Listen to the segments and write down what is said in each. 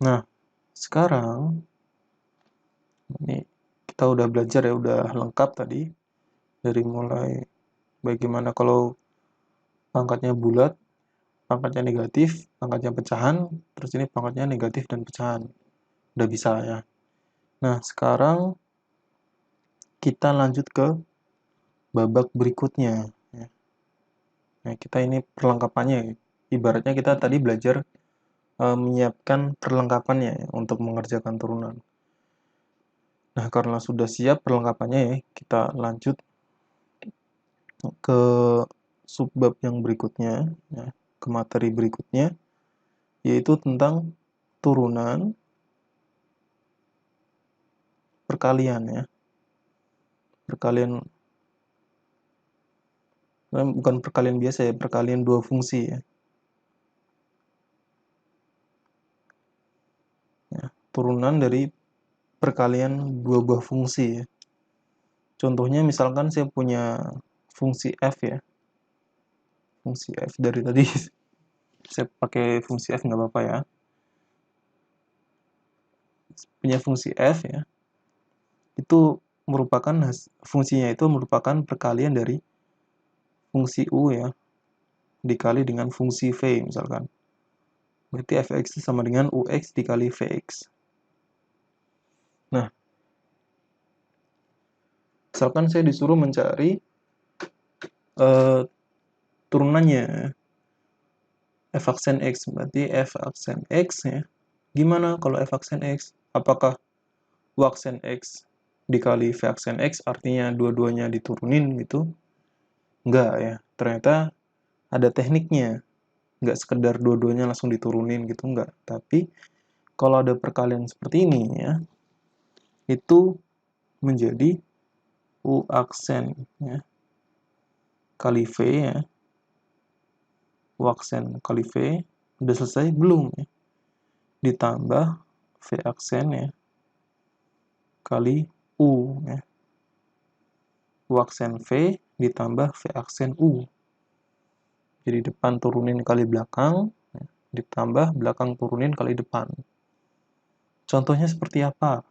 Nah, sekarang ini kita udah belajar ya, udah lengkap tadi. Dari mulai bagaimana kalau pangkatnya bulat, pangkatnya negatif, pangkatnya pecahan, terus ini pangkatnya negatif dan pecahan. Udah bisa ya. Nah, sekarang kita lanjut ke babak berikutnya. Nah, kita ini perlengkapannya. Ibaratnya kita tadi belajar menyiapkan perlengkapannya ya, untuk mengerjakan turunan. Nah, karena sudah siap perlengkapannya ya, kita lanjut ke subbab yang berikutnya, ya, ke materi berikutnya, yaitu tentang turunan perkalian ya. Perkalian, bukan perkalian biasa ya, perkalian dua fungsi ya. Turunan dari perkalian dua buah fungsi ya. Contohnya misalkan saya punya fungsi f ya. Fungsi f dari tadi saya pakai fungsi f nggak apa-apa ya. Punya fungsi f ya. Itu merupakan fungsinya itu merupakan perkalian dari fungsi u ya dikali dengan fungsi v misalkan. Berarti fx itu sama dengan ux dikali vx. Nah, misalkan saya disuruh mencari turunannya f aksen x, berarti f aksen x ya. Gimana kalau f aksen x? Apakah u aksen x dikali v aksen x artinya dua-duanya diturunin gitu? Enggak ya, ternyata ada tekniknya. Enggak sekedar dua-duanya langsung diturunin gitu, enggak. Tapi kalau ada perkalian seperti ini ya, itu menjadi u aksen ya, kali v ya. U aksen kali v udah selesai belum ya? Ditambah v aksen ya kali u ya. U aksen v ditambah v aksen u. Jadi depan turunin kali belakang ya, ditambah belakang turunin kali depan. Contohnya seperti apa?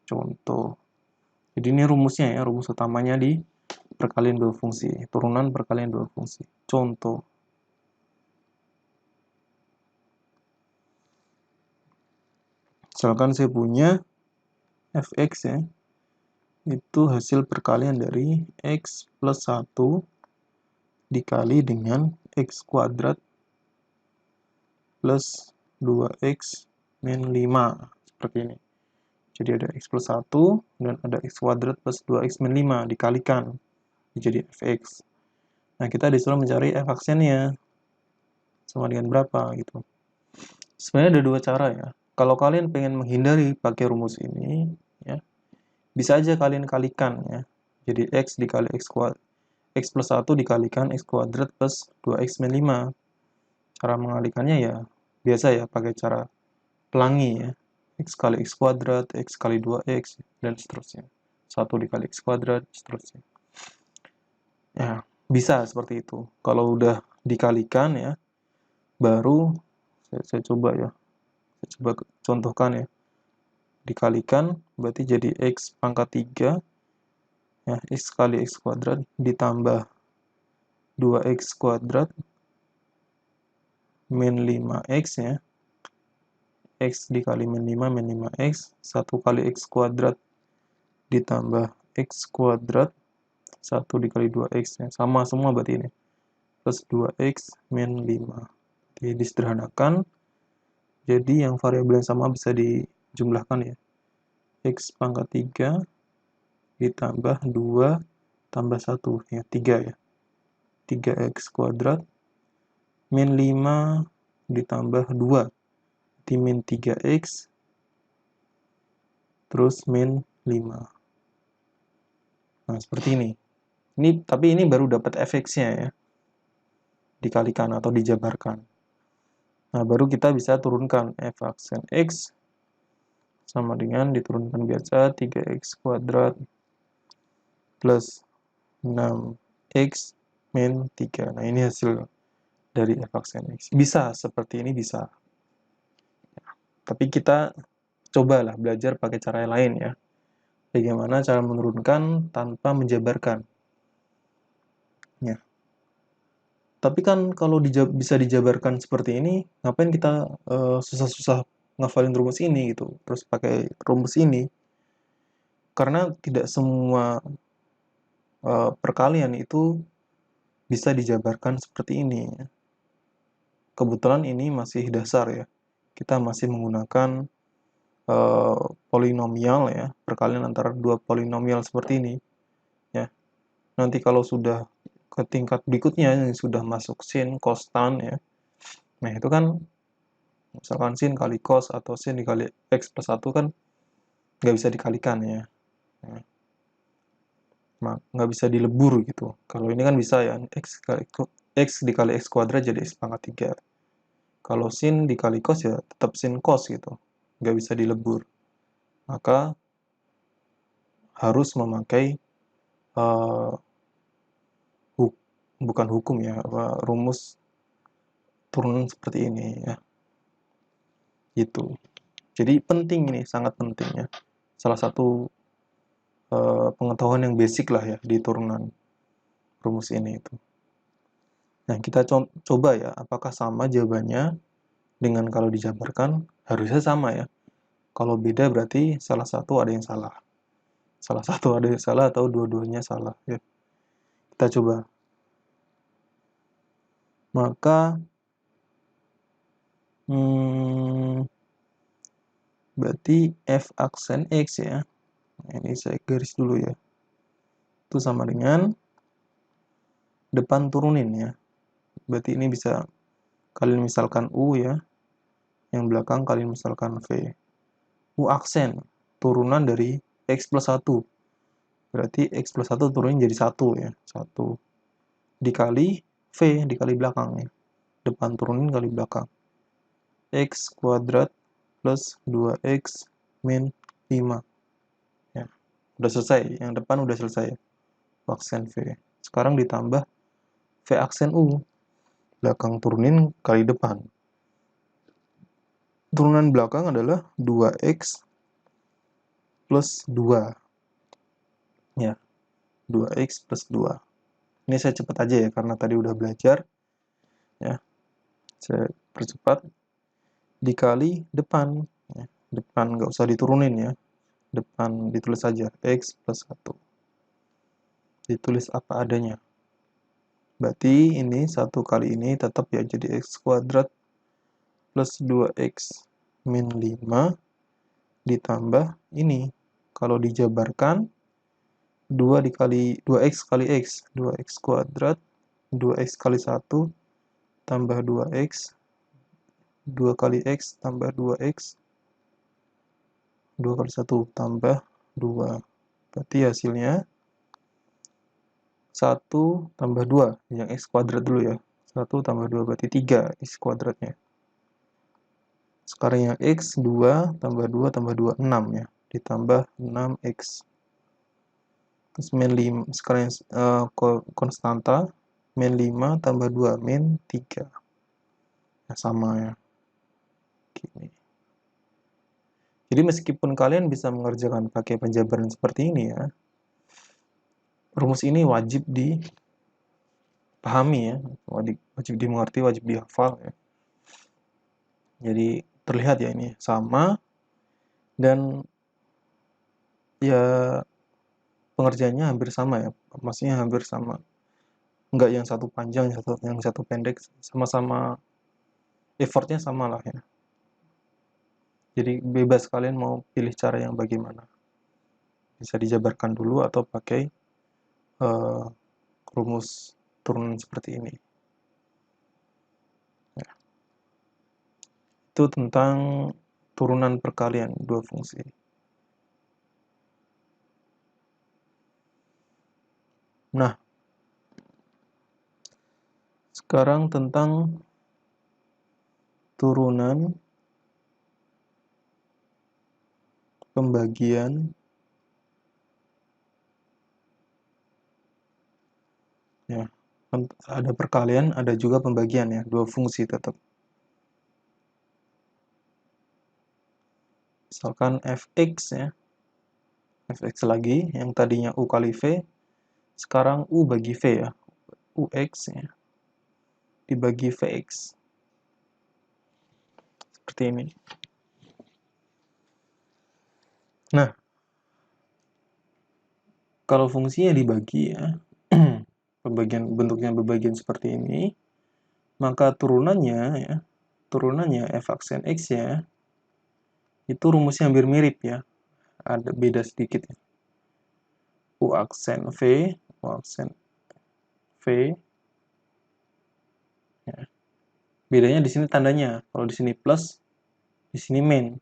Contoh. Jadi ini rumusnya ya, rumus utamanya di perkalian dua fungsi, turunan perkalian dua fungsi. Contoh. Misalkan saya punya fx ya, itu hasil perkalian dari x plus 1 dikali dengan x kuadrat plus 2x min 5. Seperti ini. Jadi ada x plus 1 dan ada x kuadrat plus 2x min 5 dikalikan. Jadi fx. Nah, kita disuruh mencari f aksennya. Sama dengan berapa gitu. Sebenarnya ada dua cara ya. Kalau kalian pengen menghindari pakai rumus ini, ya, bisa aja kalian kalikan ya. Jadi x dikali x kuadrat, x plus 1 dikalikan x kuadrat plus 2x min 5. Cara mengalikannya ya biasa ya, pakai cara pelangi ya. X kali x kuadrat, x kali 2x, dan seterusnya. 1 dikali x kuadrat, seterusnya. Ya, bisa seperti itu. Kalau udah dikalikan ya, baru saya coba ya. Saya coba contohkan ya. Dikalikan, berarti jadi x pangkat 3, ya, x kali x kuadrat, ditambah 2x kuadrat, min 5x ya. X dikali min 5, min 5x, 1 kali x kuadrat, ditambah x kuadrat, 1 dikali 2x, ya. Sama semua berarti ini. Plus 2x min 5. Jadi disederhanakan, jadi yang variabel yang sama bisa dijumlahkan ya. X pangkat 3 ditambah 2 tambah 1, ya 3 ya. 3x kuadrat min 5 ditambah 2 di min 3x terus min 5. Nah, seperti ini. Tapi ini baru dapat fx-nya ya. Dikalikan atau dijabarkan. Nah, baru kita bisa turunkan f aksen x sama dengan diturunkan biasa 3x kuadrat plus 6x min 3. Nah, ini hasil dari f aksen x. Bisa seperti ini, bisa. Tapi kita cobalah belajar pakai cara yang lain ya. Bagaimana cara menurunkan tanpa menjabarkan. Ya. Tapi kan kalau bisa dijabarkan seperti ini, ngapain kita susah-susah ngafalin rumus ini gitu, terus pakai rumus ini. Karena tidak semua perkalian itu bisa dijabarkan seperti ini. Kebetulan ini masih dasar ya. Kita masih menggunakan polinomial ya, perkalian antara dua polinomial seperti ini. Ya. Nanti kalau sudah ke tingkat berikutnya yang sudah masuk sin, cos, tan ya. Nah, itu kan misalkan sin kali cos atau sin dikali x plus 1 kan nggak bisa dikalikan ya. Nah, nggak bisa dilebur gitu. Kalau ini kan bisa ya, x dikali x kuadrat jadi x pangkat 3. Kalau sin dikali cos ya tetap sin cos gitu. Nggak bisa dilebur. Maka harus memakai bukan hukum ya, rumus turunan seperti ini ya. Gitu. Jadi penting ini, sangat penting ya. Salah satu pengetahuan yang basic lah ya di turunan rumus ini itu. Nah, kita coba ya, apakah sama jawabannya dengan kalau dijabarkan? Harusnya sama ya. Kalau beda berarti salah satu ada yang salah. Salah satu ada yang salah atau dua-duanya salah ya. Kita coba. Maka berarti f aksen x ya. Nah, ini saya garis dulu ya. Itu sama dengan depan turunin ya. Berarti ini bisa kalian misalkan u ya. Yang belakang kalian misalkan v. U aksen turunan dari x plus 1. Berarti x plus 1 turunin jadi 1 ya. 1 dikali v dikali belakang ya. Depan turunin kali belakang. X kuadrat plus 2x min 5. Ya. Udah selesai. Yang depan udah selesai. Aksen v. Sekarang ditambah v aksen u. Belakang turunin kali depan. Turunan belakang adalah 2x plus 2. Ya. 2x plus 2. Ini saya cepat aja ya, karena tadi udah belajar. Ya. Saya percepat. Dikali depan. Ya. Depan nggak usah diturunin ya. Depan ditulis saja. X plus 1. Ditulis apa adanya. Berarti ini 1 kali ini tetap ya jadi x kuadrat plus 2x min 5 ditambah ini. Kalau dijabarkan 2 dikali 2x kali x, 2x kuadrat, 2x kali 1 tambah 2x, 2 kali x tambah 2x, 2 kali 1 tambah 2. Berarti hasilnya 1 tambah 2, yang x kuadrat dulu ya. 1 tambah 2 berarti 3 x kuadratnya. Sekarang yang x 2 tambah 2 tambah 2, 6 ya. Ditambah 6x. Terus min 5, sekarang konstanta, min 5 tambah 2, min 3. Ya, sama ya. Gini. Jadi meskipun kalian bisa mengerjakan pakai penjabaran seperti ini ya, rumus ini wajib dipahami ya, wajib dimengerti, wajib dihafal ya. Jadi terlihat ya ini sama, dan ya pengerjaannya hampir sama ya, maksudnya hampir sama. Enggak yang satu panjang, yang satu pendek, sama-sama effortnya sama lah ya. Jadi bebas kalian mau pilih cara yang bagaimana. Bisa dijabarkan dulu atau pakai rumus turunan seperti ini. Ya. Itu tentang turunan perkalian dua fungsi. Nah, sekarang tentang turunan pembagian ya. Ada perkalian, ada juga pembagian ya, dua fungsi tetap. Misalkan fx ya, fx lagi, yang tadinya u kali v, sekarang u bagi v ya, ux ya, dibagi vx. Seperti ini. Nah, kalau fungsinya dibagi ya, bentuknya berbagian seperti ini, maka turunannya f aksen x ya, itu rumusnya hampir mirip ya, ada beda sedikit ya. U aksen v, u aksen v, ya. Bedanya di sini tandanya, kalau di sini plus, di sini min.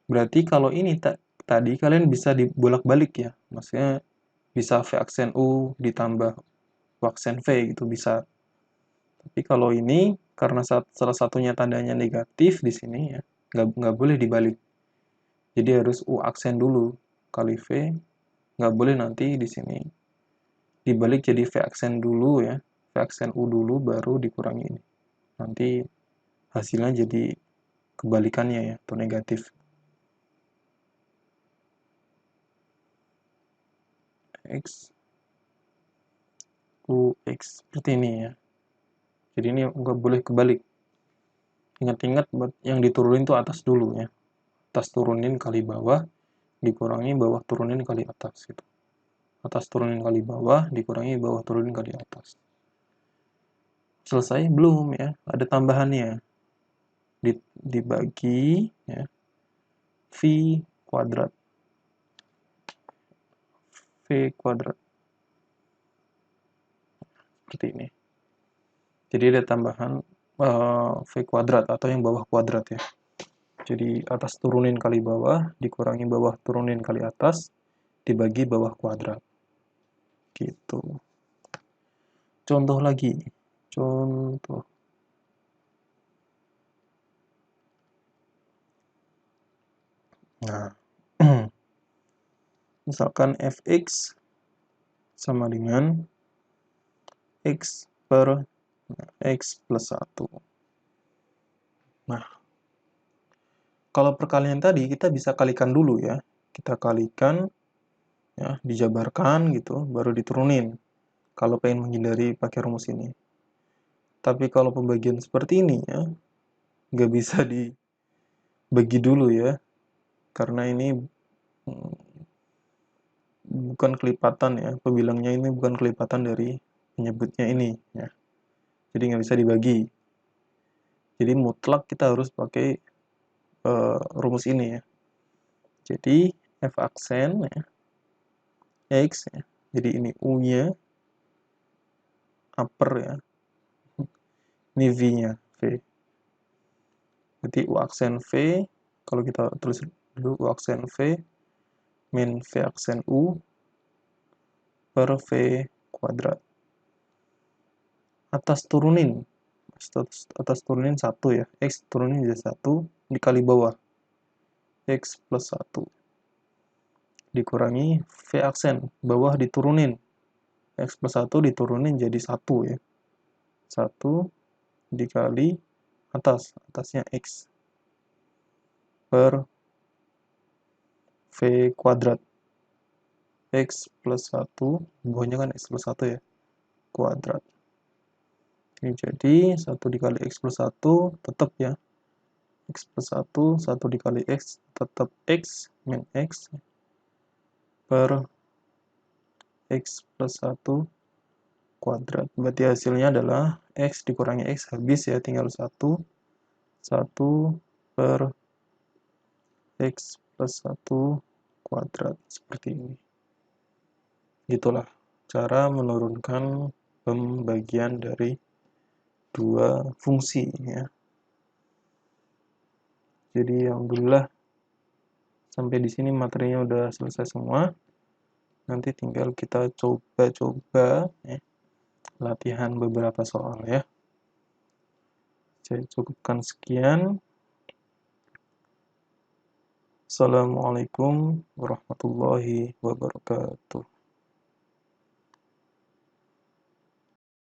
Berarti kalau ini tadi kalian bisa dibolak-balik ya, maksudnya bisa v aksen u ditambah u aksen v gitu bisa. Tapi kalau ini karena salah satunya tandanya negatif di sini ya, nggak boleh dibalik. Jadi harus u aksen dulu kali v, nggak boleh nanti di sini dibalik jadi v aksen dulu ya, v aksen u dulu baru dikurangi ini. Nanti hasilnya jadi kebalikannya ya, atau negatif. X ux seperti ini ya. Jadi ini nggak boleh kebalik. Ingat-ingat yang diturunin itu atas dulu ya. Atas turunin kali bawah, dikurangi bawah turunin kali atas gitu. Atas turunin kali bawah, dikurangi bawah turunin kali atas. Selesai? Belum ya, ada tambahannya. Dibagi ya, v kuadrat. V kuadrat. Seperti ini. Jadi ada tambahan v kuadrat atau yang bawah kuadrat ya. Jadi atas turunin kali bawah, dikurangi bawah turunin kali atas, dibagi bawah kuadrat. Gitu. Contoh lagi. Contoh. Nah, misalkan fx sama dengan x per x plus 1. Nah, kalau perkalian tadi kita bisa kalikan dulu ya. Kita kalikan, ya, dijabarkan gitu, baru diturunin. Kalau pengen menghindari pakai rumus ini. Tapi kalau pembagian seperti ini ya, nggak bisa dibagi dulu ya. Karena ini bukan kelipatan ya, pembilangnya ini bukan kelipatan dari penyebutnya ini ya. Jadi nggak bisa dibagi. Jadi mutlak kita harus pakai rumus ini ya. Jadi f aksen ya, x ya. Jadi ini u-nya upper ya. Ini v-nya, v. Berarti u aksen v, kalau kita tulis dulu u aksen v min v aksen u per v kuadrat. Atas turunin 1 ya, x turunin jadi 1 dikali bawah x plus 1 dikurangi v aksen, bawah diturunin x plus 1 diturunin jadi 1 ya, 1 dikali atasnya x per v kuadrat, x plus 1 bawahnya kan x plus 1 ya, kuadrat. Ini jadi 1 dikali x plus 1 tetap ya, x plus 1, 1 dikali x tetap x min x per x plus 1 kuadrat. Berarti hasilnya adalah x dikurangi x habis ya, tinggal 1 per x plus 1 kuadrat. Seperti ini. Gitulah cara menurunkan pembagian dari dua fungsi ya. Jadi alhamdulillah sampai di sini materinya udah selesai semua. Nanti tinggal kita coba-coba ya, latihan beberapa soal ya. Saya cukupkan sekian. Assalamualaikum warahmatullahi wabarakatuh.